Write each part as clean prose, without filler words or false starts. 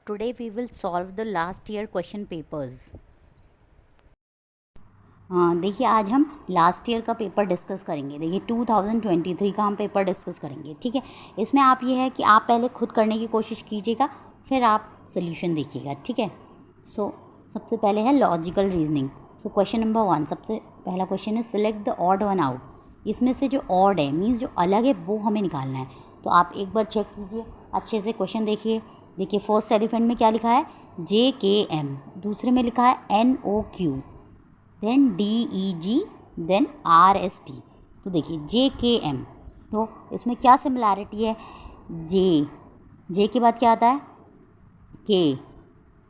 Today we will solve the last year question papers. देखिए आज हम लास्ट ईयर का पेपर डिस्कस करेंगे. देखिए 2023 का हम पेपर डिस्कस करेंगे. ठीक है, इसमें आप ये है कि आप पहले खुद करने की कोशिश कीजिएगा, फिर आप सोल्यूशन देखिएगा. ठीक है, सबसे पहले है लॉजिकल रीजनिंग. क्वेश्चन नंबर 1, सबसे पहला क्वेश्चन है select the odd one out. इसमें से जो ऑड है मीन्स जो अलग है वो हमें निकालना है. तो आप एक बार चेक कीजिए अच्छे से, क्वेश्चन देखिए. देखिए फर्स्ट एलिफेंट में क्या लिखा है, JKM. दूसरे में लिखा है NOQ, then DEG, then RST. तो देखिए JKM, तो इसमें क्या सिमिलैरिटी है, J के बाद क्या आता है K,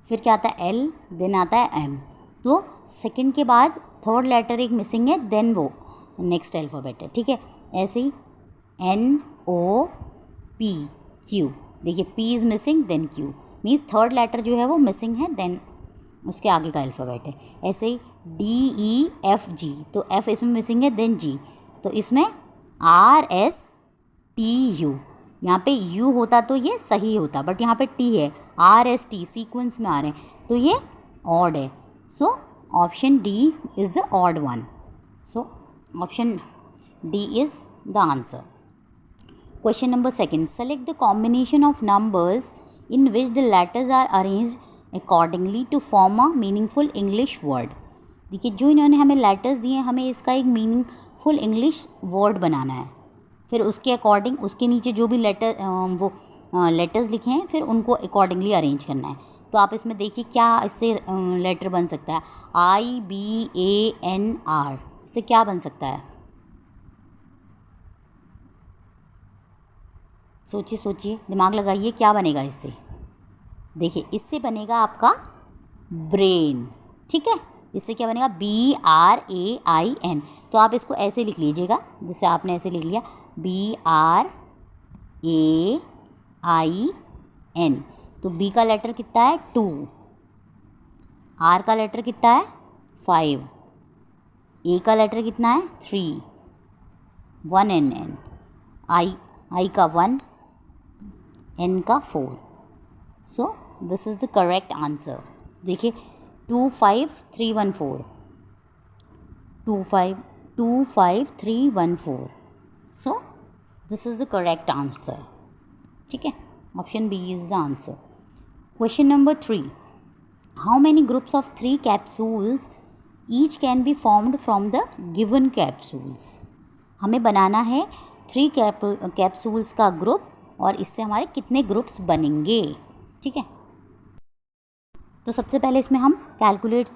फिर क्या आता है L, देन आता है M. तो सेकंड के बाद थर्ड लेटर एक मिसिंग है, देन वो नेक्स्ट अल्फ़ाबेट है. ठीक है, ऐसे ही NOPQ. देखिए P is missing, then Q means third letter जो है वो मिसिंग है, देन उसके आगे का अल्फ़ाबेट है. ऐसे ही DEFG, तो F इसमें मिसिंग है, देन G, तो इसमें RSTU. यहाँ पे U होता तो ये सही होता, बट यहाँ पे T है, RST सीक्वेंस में आ रहे हैं, तो ये ऑड है. So option D is the odd one. So option D is the answer. Question number 2, select the combination of numbers in which the letters are arranged accordingly to form a meaningful English word. देखिए जो इन्होंने हमें letters दिए हैं, हमें इसका एक meaningful English word बनाना है. फिर उसके अकॉर्डिंग उसके नीचे जो भी लेटर्स लिखे हैं फिर उनको अकॉर्डिंगली अरेंज करना है. तो आप इसमें देखिए क्या इससे लेटर बन सकता है, IBANR. इससे क्या बन सकता है, सोचिए सोचिए, दिमाग लगाइए, क्या बनेगा इससे. देखिए इससे बनेगा आपका ब्रेन. ठीक है, इससे क्या बनेगा, BRAIN. तो आप इसको ऐसे लिख लीजिएगा, जैसे आपने ऐसे लिख लिया BRAIN. तो B का लेटर कितना है 2, R का लेटर कितना है 5, A का लेटर कितना है 3, 1NN, I का 1, N का 4. So this is the correct answer. देखिए 25314, 25314. So this is the correct answer. ठीक है, option B is the answer. Question number 3, how many groups of 3 capsules each can be formed from the given capsules. हमें बनाना है 3 capsules का group, और इससे हमारे कितने ग्रुप्स बनेंगे. ठीक है, तो सबसे पहले इसमें हम कैलकुलेट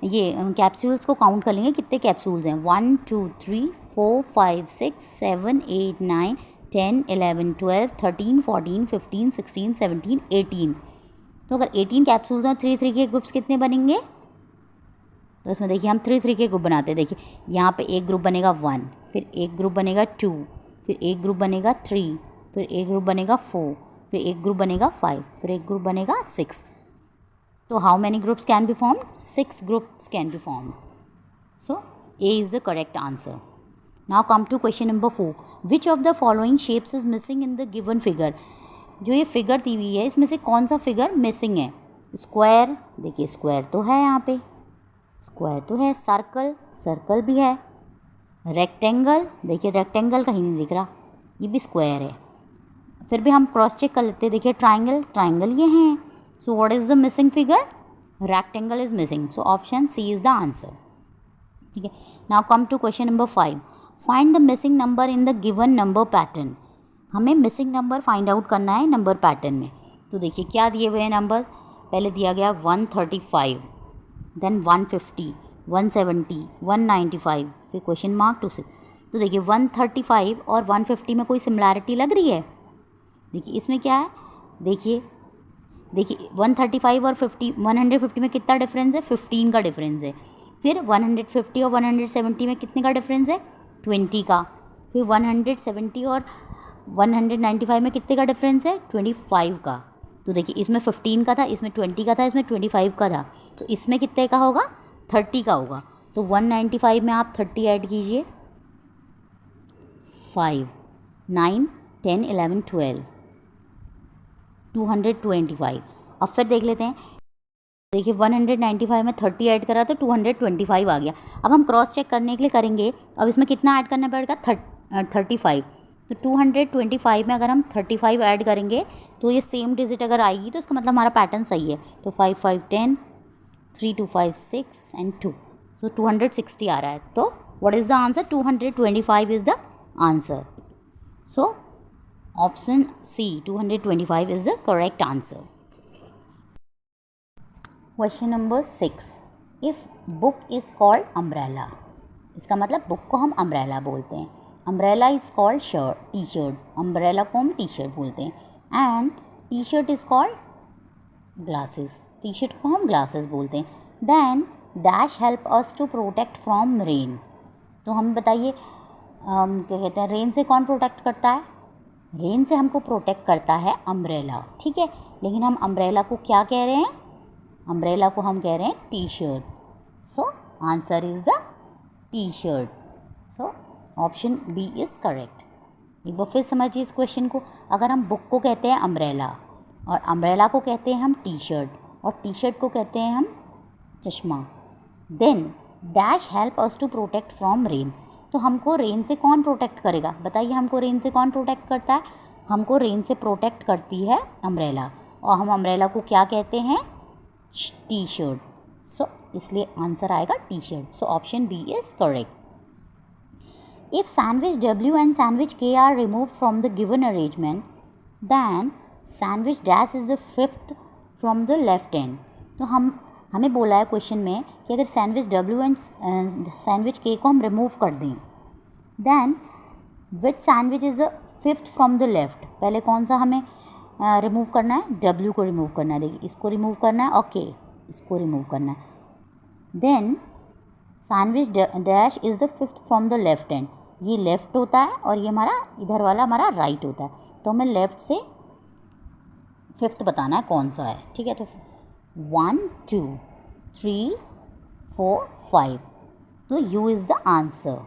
ये कैप्सूल्स को काउंट कर लेंगे, कितने कैप्सूल्स हैं. 1 2 3 4 5 6 7 8 9 10 11 12 13 14 15 16 17 18. तो अगर 18 कैप्सूल्स हैं, 3 के ग्रुप्स कितने बनेंगे. तो इसमें देखिए हम 3 के ग्रुप बनाते हैं. देखिए यहाँ पे एक ग्रुप बनेगा 1, फिर एक ग्रुप बनेगा 2, फिर एक ग्रुप बनेगा 3, फिर एक ग्रुप बनेगा 4, फिर एक ग्रुप बनेगा 5, फिर एक ग्रुप बनेगा 6. तो how many groups can be formed, 6 groups can be formed. So A is the correct answer. Now come to question number 4, which of the following shapes is missing in the given figure. जो ये figure दी हुई है इसमें से कौन सा figure missing है. Square, देखिए स्क्वायर तो है, यहाँ पे स्क्वायर तो है. सर्कल भी है. रेक्टेंगल, देखिए रेक्टेंगल कहीं नहीं दिख रहा, ये भी स्क्वायर है. फिर भी हम क्रॉस चेक कर लेते हैं. देखिए ट्राइंगल ये हैं. So what is the missing figure, rectangle is missing. So option C is the answer. ठीक है, now come to question number 5, find the missing number in the given number pattern. हमें missing number find out करना है number pattern में. तो देखिए क्या दिए हुए हैं नंबर, पहले दिया गया 135, देन 150, 170, 195, फिर क्वेश्चन मार्क 26. तो देखिए 135 और 150 में कोई सिमिलैरिटी लग रही है. देखिए इसमें क्या है, देखिए 135 और 150 में कितना डिफरेंस है, 15 का डिफरेंस है. फिर 150 और 170 में कितने का डिफरेंस है, 20 का. फिर 170 और 195 में कितने का डिफरेंस है, 25 का. तो देखिए इसमें 15 का था, इसमें 20 का था, इसमें 25 का था. तो इसमें कितने का होगा, 30 का होगा. तो 195 में आप 30 ऐड कीजिए, 5 9 10 11 12, 225. अब फिर देख लेते हैं, देखिए 195 में 30 ऐड करा तो 225 आ गया। अब हम क्रॉस चेक करने के लिए करेंगे, अब इसमें कितना ऐड करना पड़ेगा 35, तो 225 में अगर हम 35 ऐड करेंगे तो ये सेम डिजिट अगर आएगी तो इसका मतलब हमारा पैटर्न सही है। तो 5 5 10, 3 2 5 6 एंड 2, तो 260 आ रहा है। तो what is the answer? 225 is the answer. So option C 225 is the correct answer. Question number 6, if book is called umbrella, इसका मतलब बुक को हम अम्ब्रेला बोलते हैं। Umbrella is called T shirt, umbrella को हम टी शर्ट बोलते हैं। And T shirt is called glasses, T shirt को हम ग्लासेस बोलते हैं। Then dash help us to protect from rain, तो हमें बताइए क्या कहते हैं, रेन से कौन प्रोटेक्ट करता है? रेन से हमको प्रोटेक्ट करता है अम्ब्रेला, ठीक है। लेकिन हम अम्ब्रेला को क्या कह रहे हैं? अम्ब्रेला को हम कह रहे हैं T shirt. So answer is the T shirt. So option B is correct. एक बार फिर समझिए इस क्वेश्चन को, अगर हम बुक को कहते हैं अम्ब्रेला और अम्ब्रेला को कहते हैं हम टी शर्ट और टी शर्ट को कहते हैं हम चश्मा, then dash help us to protect from rain, तो हमको रेन से कौन प्रोटेक्ट करेगा? बताइए, हमको रेन से कौन प्रोटेक्ट करता है? हमको रेन से प्रोटेक्ट करती है अम्ब्रेला, और हम अम्ब्रेला को क्या कहते हैं? T shirt. सो इसलिए आंसर आएगा T shirt. So option B is correct. If sandwich W and sandwich K are removed from the given arrangement, then sandwich dash is the fifth from the left end. तो हमें बोला है question में कि अगर sandwich W and sandwich K को हम remove कर दें, then which sandwich is the fifth from the left. पहले कौन सा हमें रिमूव करना है? W को रिमूव करना है। देखिए, इसको रिमूव करना है और K इसको रिमूव करना है। Then sandwich dash is the fifth from the left and, ये लेफ़्ट होता है और ये हमारा इधर वाला हमारा राइट होता है, तो हमें लेफ़्ट से फिफ्थ बताना है कौन सा है, ठीक है। तो 1 2 3 4 5, तो you is the answer.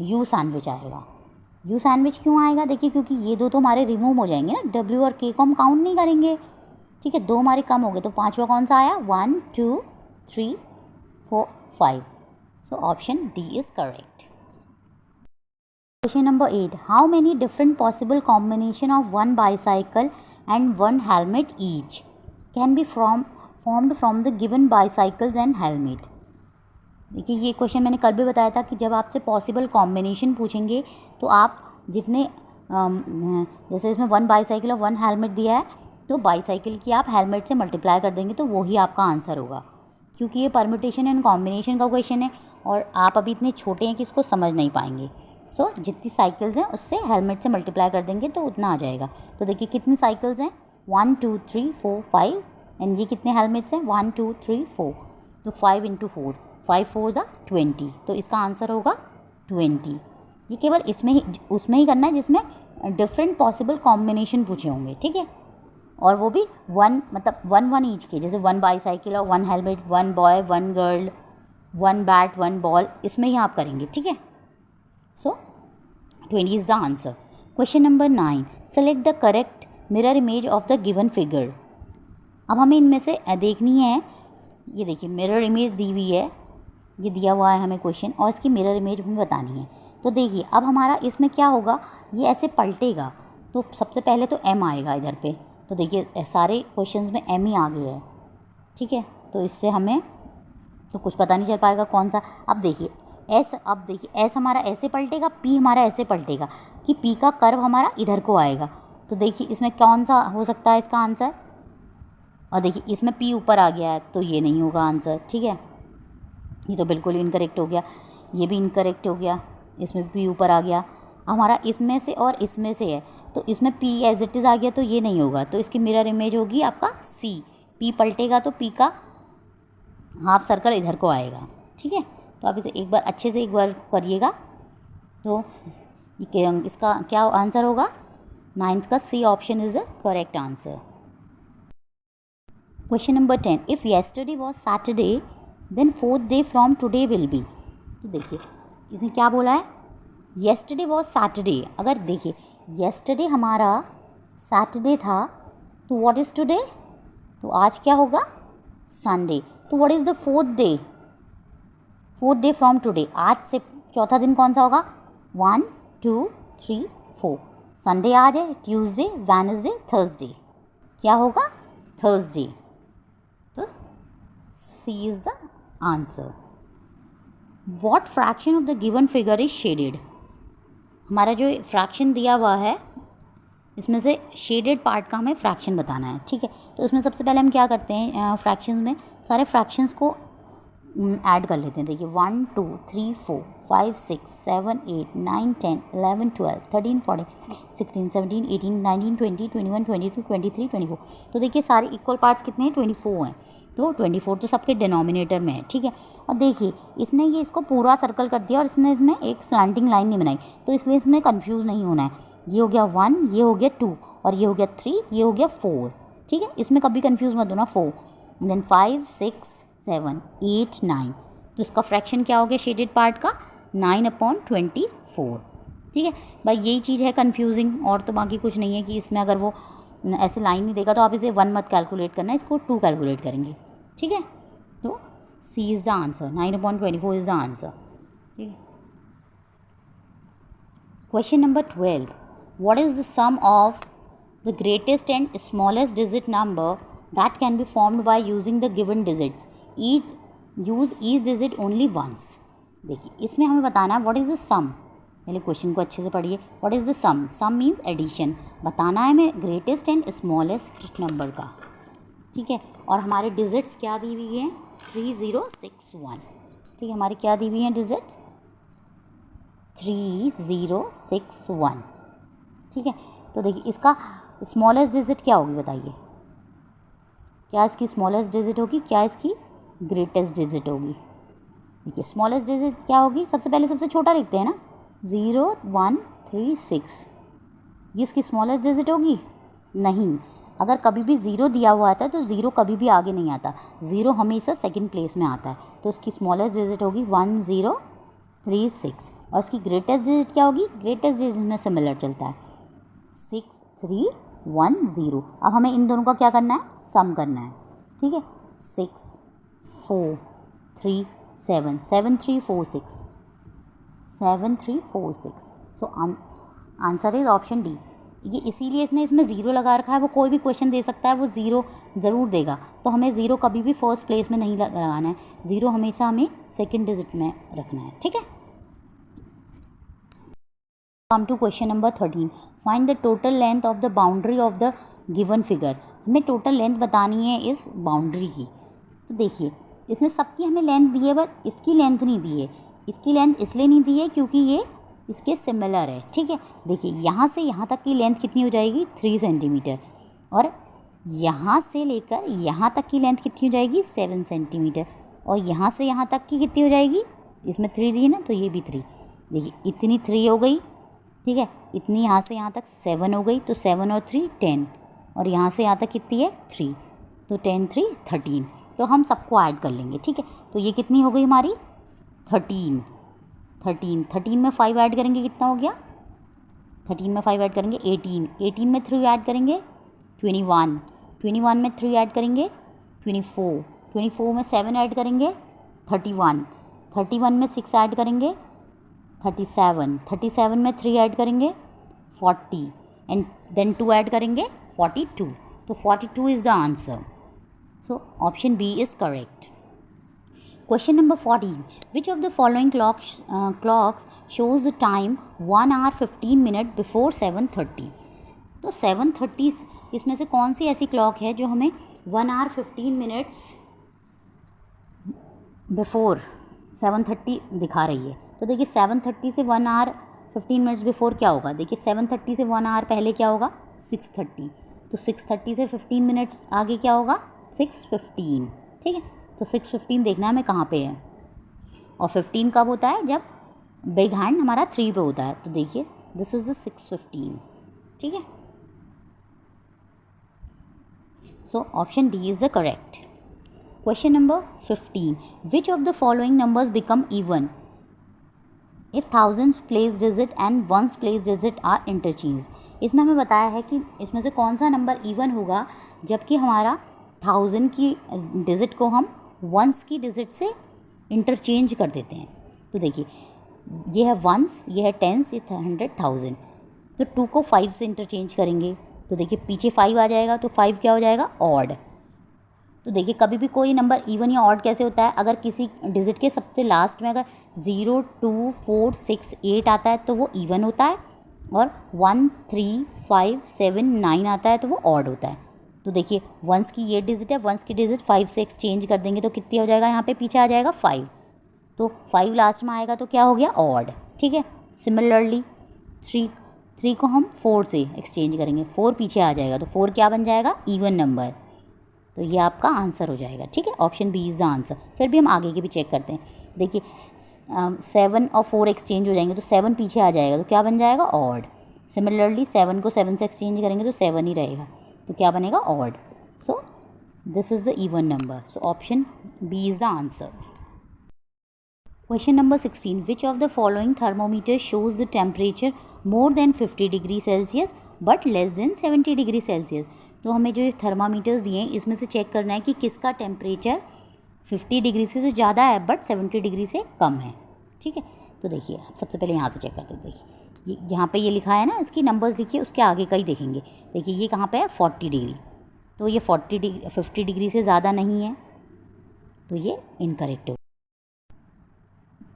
You sandwich आएगा। यू सैंडविच क्यों आएगा? देखिए, क्योंकि ये दो तो हमारे रिमूव हो जाएंगे ना, W और K को हम काउंट नहीं करेंगे, ठीक है। दो हमारे कम हो गए, तो पांचवा कौन सा आया? 1 2 3 4 5। सो option D is correct. Question number 8. How many different possible combination of one bicycle and one helmet each can be formed from the given bicycles and helmet? देखिए, ये क्वेश्चन मैंने कल भी बताया था कि जब आपसे पॉसिबल कॉम्बिनेशन पूछेंगे तो आप जितने जैसे इसमें वन बाईसाइकिल और वन हेलमेट दिया है, तो बाईसाइकिल की आप हेलमेट से मल्टीप्लाई कर देंगे तो वही आपका आंसर होगा, क्योंकि ये परम्यूटेशन एंड कॉम्बिनेशन का क्वेश्चन है और आप अभी इतने छोटे हैं कि इसको समझ नहीं पाएंगे। सो जितनी साइकिल्स हैं उससे हेलमेट से मल्टीप्लाई कर देंगे तो उतना आ जाएगा। तो देखिए कितनी साइकिल्स हैं, 1 2 3 4 5, एंड ये कितने हेलमेट्स हैं, 1 2 3 4, तो 5 × 4, 5 4 ज़ा 20, तो इसका आंसर होगा 20। ये केवल उसमें ही करना है जिसमें डिफरेंट पॉसिबल कॉम्बिनेशन पूछे होंगे, ठीक है। और वो भी वन ईच के, जैसे वन बाईसाइकिल और one helmet, one boy one girl, one bat one ball, इसमें ही आप करेंगे, ठीक है। So 20 is the answer. Question number 9. Select the correct mirror image of the given figure. अब हमें इनमें से देखनी है, ये देखिए मिरर इमेज दी हुई है, ये दिया हुआ है हमें क्वेश्चन, और इसकी मिरर इमेज हमें बतानी है। तो देखिए अब हमारा इसमें क्या होगा, ये ऐसे पलटेगा, तो सबसे पहले तो M आएगा इधर पे। तो देखिए सारे क्वेश्चंस में M ही आ गया है, ठीक है। तो इससे हमें तो कुछ पता नहीं चल पाएगा कौन सा। अब देखिए S हमारा ऐसे पलटेगा, P हमारा ऐसे पलटेगा कि P का कर्व हमारा इधर को आएगा। तो देखिए इसमें कौन सा हो सकता है इसका आंसर, और देखिए इसमें P ऊपर आ गया है तो ये नहीं होगा आंसर, ठीक है। ये तो बिल्कुल इनकरेक्ट हो गया, ये भी इनकरेक्ट हो गया, इसमें P ऊपर आ गया। हमारा इसमें से और इसमें से है, तो इसमें P एज इट इज़ आ गया तो ये नहीं होगा, तो इसकी मिरर इमेज होगी आपका C। P पलटेगा तो P का हाफ सर्कल इधर को आएगा, ठीक है। तो आप इसे एक बार अच्छे से एक बार करिएगा, तो इसका क्या आंसर होगा, 9th का C option is the correct answer. Question number 10. If yesterday was Saturday then 4th day from today will be. तो देखिए इसने क्या बोला है, येस्टरडे वॉज सैटरडे। अगर देखिए येस्टरडे हमारा सैटरडे था, तो व्हाट इज़ टुडे, तो आज क्या होगा, संडे। तो what is the fourth day from today, आज से चौथा दिन कौन सा होगा, 1 2 3 4, संडे आज है, ट्यूसडे, वेडनेसडे, थर्सडे, क्या होगा, थर्सडे। तो C is the answer. What fraction of the given figure is shaded, हमारा जो फ्रैक्शन दिया हुआ है इसमें से शेडेड पार्ट का हमें फ्रैक्शन बताना है, ठीक है। तो उसमें सबसे पहले हम क्या करते हैं, फ्रैक्शंस में सारे फ्रैक्शंस को ऐड कर लेते हैं। देखिए 1 2 3 4 5 6 7 8 9 10 11 12 13 14 16 17 18 19 20 21 22 23 24। तो देखिए सारे इक्वल पार्ट्स कितने हैं, 24 हैं। तो 24 तो सबके डिनोमिनेटर में है, ठीक है। और देखिए इसने ये इसको पूरा सर्कल कर दिया और इसने इसमें एक स्लैंटिंग लाइन नहीं बनाई, तो इसलिए इसमें कंफ्यूज नहीं होना है। ये हो गया 1, ये हो गया 2 और ये हो गया 3, ये हो गया 4, ठीक है। इसमें कभी कंफ्यूज मत होना, 4 देन 5 6 7 8 9। तो इसका फ्रैक्शन क्या हो गया शेडेड पार्ट का, 9/24, ठीक है भाई। यही चीज़ है कंफ्यूजिंग, और तो बाकी कुछ नहीं है कि इसमें अगर वो ऐसे लाइन नहीं देगा तो आप इसे 1 मत कैलकुलेट करना, इसको 2 कैलकुलेट करेंगे, ठीक है। तो C is the answer, 9/24 is the answer, ठीक है। Question number 12, what is the sum of the greatest and smallest digit number that can be formed by using the given digits, use each digit only once. देखिए इसमें हमें बताना है what is the सम, पहले question को अच्छे से पढ़िए। What is the sum, sum means addition, बताना है हमें ग्रेटेस्ट एंड स्मॉलेस्ट नंबर का, ठीक है। और हमारे डिजिट्स क्या दी हुई हैं, 3061, ठीक है। हमारी क्या दी हुई हैं डिजिट्स, 3061, ठीक है। तो देखिए इसका स्मॉलेस्ट डिजिट क्या होगी बताइए, क्या इसकी स्मॉलेस्ट डिजिट होगी, क्या इसकी ग्रेटेस्ट डिजिट होगी। देखिए स्मॉलेस्ट डिजिट क्या होगी, सबसे पहले सबसे छोटा लिखते हैं ना, 0136, ये इसकी स्मॉलेस्ट डिजिट होगी, नहीं। अगर कभी भी ज़ीरो दिया हुआ आता है तो ज़ीरो कभी भी आगे नहीं आता, ज़ीरो हमेशा सेकंड प्लेस में आता है, तो उसकी स्मॉलेस्ट डिजिट होगी 1036। और उसकी ग्रेटेस्ट डिजिट क्या होगी, ग्रेटेस्ट डिजिट में सिमिलर चलता है 6310। अब हमें इन दोनों का क्या करना है, सम करना है, ठीक है। 6 4 3 7 7346, 7346। So answer is option D. ये इसीलिए इसने इसमें ज़ीरो लगा रखा है, वो कोई भी क्वेश्चन दे सकता है वो ज़ीरो ज़रूर देगा, तो हमें ज़ीरो कभी भी फर्स्ट प्लेस में नहीं लगाना है, ज़ीरो हमेशा हमें सेकंड डिजिट में रखना है, ठीक है। Come to question number 13, find the total length of the boundary of the given figure. हमें टोटल लेंथ बतानी है इस बाउंड्री की। तो देखिए इसने सबकी हमें लेंथ दी है, पर इसकी लेंथ नहीं दी है। इसकी लेंथ इसलिए नहीं दी है क्योंकि ये इसके सिमिलर है, ठीक है। देखिए यहाँ से यहाँ तक की लेंथ कितनी हो जाएगी, 3 सेंटीमीटर, और यहाँ से लेकर यहाँ तक की लेंथ कितनी हो जाएगी, 7 सेंटीमीटर, और यहाँ से यहाँ तक की कितनी हो जाएगी, इसमें 3 दी है ना, तो ये भी 3। देखिए इतनी 3 हो गई, ठीक है। इतनी यहाँ से यहाँ तक 7 हो गई, तो 7 और 3 10, और यहाँ से यहाँ तक कितनी है 3, तो 10 3 13। तो हम सबको ऐड कर लेंगे, ठीक है। तो ये कितनी हो गई हमारी 13 में 5 ऐड करेंगे कितना हो गया, 13 में 5 ऐड करेंगे 18 में 3 ऐड करेंगे 21 में 3 ऐड करेंगे 24 में 7 ऐड करेंगे 31 में 6 ऐड करेंगे 37 में 3 ऐड करेंगे 40 एंड देन 2 ऐड करेंगे 42। तो 42 is the answer. So option B is correct. Question number 14. Which of the following clocks shows the time 1 hour 15 minute before 7:30? तो 7:30 इसमें से कौन सी ऐसी क्लॉक है जो हमें 1 hour 15 minutes बिफोर 7:30 दिखा रही है। तो देखिए 7:30 से 1 hour 15 minutes बिफोर क्या होगा, देखिए 7:30 से 1 hour पहले क्या होगा 6:30, तो 6:30 से 15 मिनट्स आगे क्या होगा 6:15, ठीक है। तो 6:15 देखना है हमें कहाँ पे है, और 15 कब होता है जब बिग हैंड हमारा 3 पे होता है। तो देखिए दिस इज़ द 6:15, ठीक है। So option D is the correct. Question number 15, which of the following numbers become even if thousands place digit and ones place digit are interchange. इसमें हमें बताया है कि इसमें से कौन सा नंबर इवन होगा जबकि हमारा 1000 की डिजिट को हम वंस की डिजिट से इंटरचेंज कर देते हैं। तो देखिए ये है वंस, ये है टेंस, ये 100 1000। तो 2 को 5 से इंटरचेंज करेंगे तो देखिए पीछे 5 आ जाएगा, तो 5 क्या हो जाएगा, ऑड। तो देखिए कभी भी कोई नंबर इवन या ऑड कैसे होता है, अगर किसी डिजिट के सबसे लास्ट में अगर 0 2 4 6 8 आता है तो वो इवन होता है, और 1 3 5 7 9 आता है तो वो ऑड होता है। तो देखिए वंस की ये डिजिट है, वंस की डिजिट 5 से एक्सचेंज कर देंगे तो कितनी हो जाएगा, यहाँ पे पीछे आ जाएगा 5। तो 5 लास्ट में आएगा तो क्या हो गया, ऑड। ठीक है। सिमिलरली 3 को हम 4 से एक्सचेंज करेंगे, 4 पीछे आ जाएगा तो 4 क्या बन जाएगा, इवन नंबर। तो ये आपका आंसर हो जाएगा। ठीक है, option B is the answer. फिर भी हम आगे के भी चेक करते हैं। देखिए 7 और 4 एक्सचेंज हो जाएंगे तो 7 पीछे आ जाएगा तो क्या बन जाएगा, ऑड। सिमिलरली 7 को 7 से एक्सचेंज करेंगे तो 7 ही रहेगा तो क्या बनेगा, odd. So this is the even number. So option B is the answer. Question number 16. Which of the following thermometer shows the temperature more than 50 degree Celsius but less than 70 degree Celsius. तो हमें जो thermometers दिए हैं इसमें से check करना है कि किसका टेम्परेचर 50 डिग्री से तो ज़्यादा है बट 70 डिग्री से कम है। ठीक है, तो देखिए सबसे पहले यहाँ से चेक करते हैं। देखिए ये जहाँ पे ये लिखा है ना, इसकी नंबर्स लिखिए, उसके आगे का ही देखेंगे। देखिए ये कहाँ पे है, 40 डिग्री। तो ये 50 डिग्री से ज़्यादा नहीं है तो ये इनकरेक्ट हो।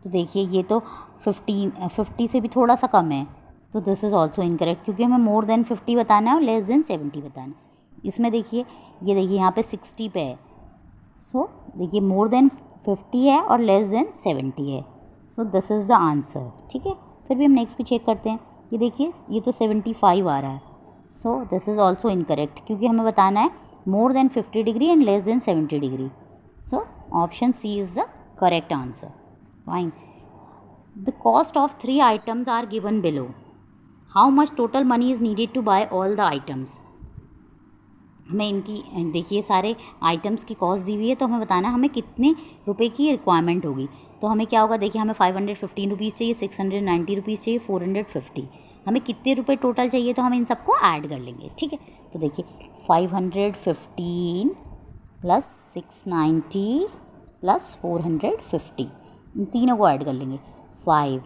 तो देखिए ये तो 50 से भी थोड़ा सा कम है तो दिस इज़ ऑल्सो इनकरेक्ट, क्योंकि हमें मोर देन 50 बताना है और लेस देन 70 बताना है। इसमें देखिए ये देखिए यहाँ पे 60 पे है। सो देखिए मोर देन 50 है और लेस देन 70 है। So this is the answer. ठीक है, फिर भी हम नेक्स्ट भी चेक करते हैं। ये देखिए ये तो 75 आ रहा है। So this is also incorrect, क्योंकि हमें बताना है more than 50 degree and less than 70 degree. So option C is the correct answer. Fine. The cost of 3 items are given below. How much total money is needed to buy all the items? हमें इनकी देखिए सारे items की cost दी हुई है तो हमें बताना है हमें कितने रुपए की रिक्वायरमेंट होगी। तो हमें क्या होगा, देखिए हमें 515 रुपीज़ चाहिए, 690 रुपीज़ चाहिए, 450। हमें कितने रुपए टोटल चाहिए तो हम इन सबको ऐड कर लेंगे। ठीक है, तो देखिए 515 प्लस 690 प्लस 450, इन तीनों को ऐड कर लेंगे। 5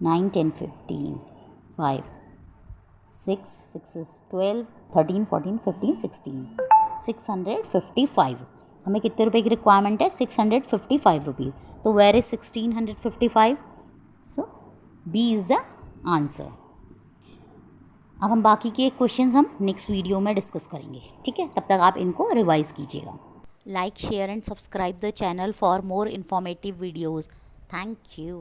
9 10 15 5 6 6 12 13 14 15 16 655। हमें कितने रुपए की रिक्वायरमेंट है, 655 रुपीज़। तो where is 1655? So B is the answer. अब हम बाकी के क्वेश्चंस हम नेक्स्ट वीडियो में डिस्कस करेंगे। ठीक है, तब तक आप इनको रिवाइज कीजिएगा। Like share and subscribe the channel for more informative videos. Thank you.